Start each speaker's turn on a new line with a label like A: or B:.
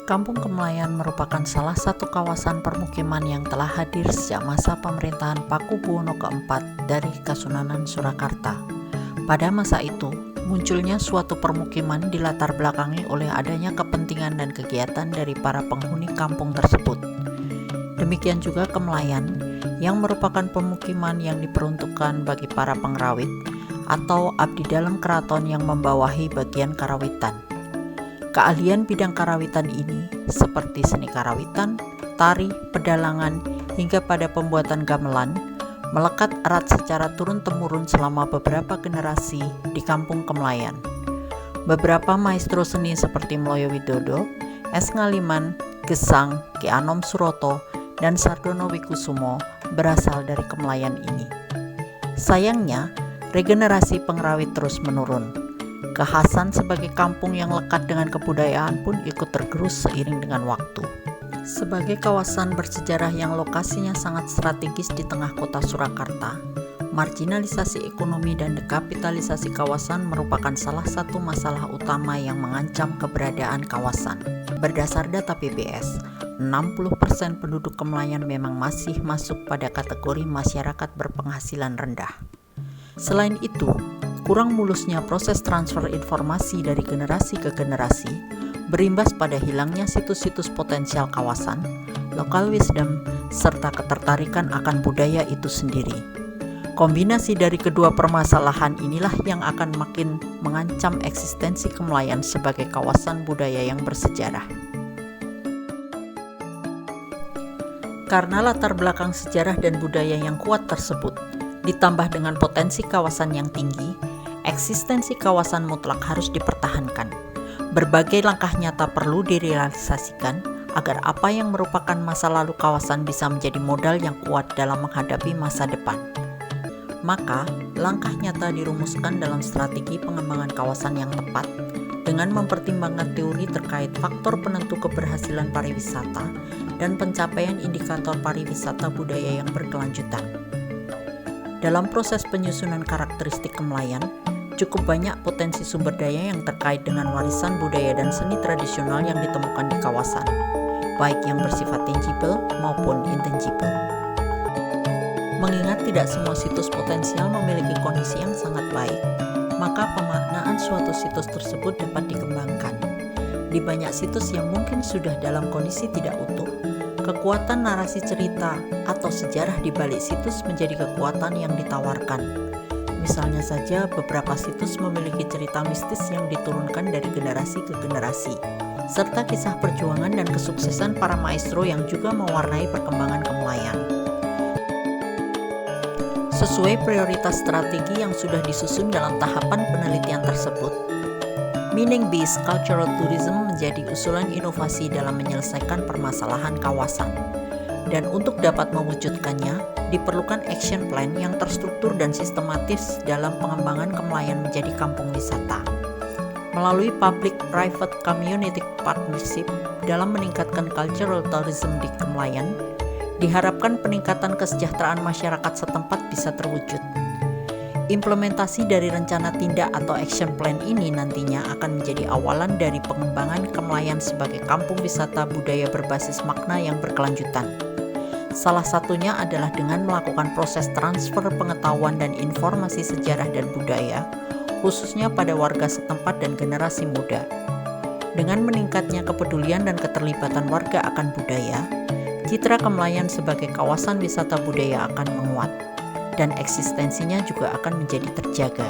A: Kampung Kemlayan merupakan salah satu kawasan permukiman yang telah hadir sejak masa pemerintahan Pakubuwono keempat dari Kasunanan Surakarta. Pada masa itu, munculnya suatu permukiman dilatar belakangi oleh adanya kepentingan dan kegiatan dari para penghuni kampung tersebut. Demikian juga Kemlayan, yang merupakan pemukiman yang diperuntukkan bagi para pengrawit atau abdi dalam keraton yang membawahi bagian karawitan. Keahlian bidang karawitan ini seperti seni karawitan, tari, pedalangan, hingga pada pembuatan gamelan melekat erat secara turun-temurun selama beberapa generasi di Kampung Kemlayan. Beberapa maestro seni seperti Mloyo Widodo, S. Ngaliman, Gesang, Ki Anom Suroto, dan Sardono Wikusumo berasal dari Kemlayan ini. Sayangnya, regenerasi pengrawit terus menurun. Kekhasan sebagai kampung yang lekat dengan kebudayaan pun ikut tergerus seiring dengan waktu. Sebagai kawasan bersejarah yang lokasinya sangat strategis di tengah kota Surakarta, marginalisasi ekonomi dan dekapitalisasi kawasan merupakan salah satu masalah utama yang mengancam keberadaan kawasan. Berdasar data PBS, 60% penduduk Kemlayan memang masih masuk pada kategori masyarakat berpenghasilan rendah. Selain itu, kurang mulusnya proses transfer informasi dari generasi ke generasi berimbas pada hilangnya situs-situs potensial kawasan, local wisdom, serta ketertarikan akan budaya itu sendiri. Kombinasi dari kedua permasalahan inilah yang akan makin mengancam eksistensi Kemlayan sebagai kawasan budaya yang bersejarah. Karena latar belakang sejarah dan budaya yang kuat tersebut, ditambah dengan potensi kawasan yang tinggi, eksistensi kawasan mutlak harus dipertahankan. Berbagai langkah nyata perlu direalisasikan agar apa yang merupakan masa lalu kawasan bisa menjadi modal yang kuat dalam menghadapi masa depan. Maka, langkah nyata dirumuskan dalam strategi pengembangan kawasan yang tepat dengan mempertimbangkan teori terkait faktor penentu keberhasilan pariwisata dan pencapaian indikator pariwisata budaya yang berkelanjutan. Dalam proses penyusunan karakteristik Kemlayan, cukup banyak potensi sumber daya yang terkait dengan warisan budaya dan seni tradisional yang ditemukan di kawasan, baik yang bersifat tangible maupun intangible. Mengingat tidak semua situs potensial memiliki kondisi yang sangat baik, maka pemaknaan suatu situs tersebut dapat dikembangkan. Di banyak situs yang mungkin sudah dalam kondisi tidak utuh, kekuatan narasi cerita atau sejarah di balik situs menjadi kekuatan yang ditawarkan. Misalnya saja, beberapa situs memiliki cerita mistis yang diturunkan dari generasi ke generasi, serta kisah perjuangan dan kesuksesan para maestro yang juga mewarnai perkembangan Kemlayan. Sesuai prioritas strategi yang sudah disusun dalam tahapan penelitian tersebut, meaning-based cultural tourism menjadi usulan inovasi dalam menyelesaikan permasalahan kawasan. Dan untuk dapat mewujudkannya, diperlukan action plan yang terstruktur dan sistematis dalam pengembangan Kemlayan menjadi kampung wisata. Melalui public-private community partnership dalam meningkatkan cultural tourism di Kemlayan, diharapkan peningkatan kesejahteraan masyarakat setempat bisa terwujud. Implementasi dari rencana tindak atau action plan ini nantinya akan menjadi awalan dari pengembangan Kemlayan sebagai kampung wisata budaya berbasis makna yang berkelanjutan. Salah satunya adalah dengan melakukan proses transfer pengetahuan dan informasi sejarah dan budaya, khususnya pada warga setempat dan generasi muda. Dengan meningkatnya kepedulian dan keterlibatan warga akan budaya, citra Kemlayan sebagai kawasan wisata budaya akan menguat, dan eksistensinya juga akan menjadi terjaga.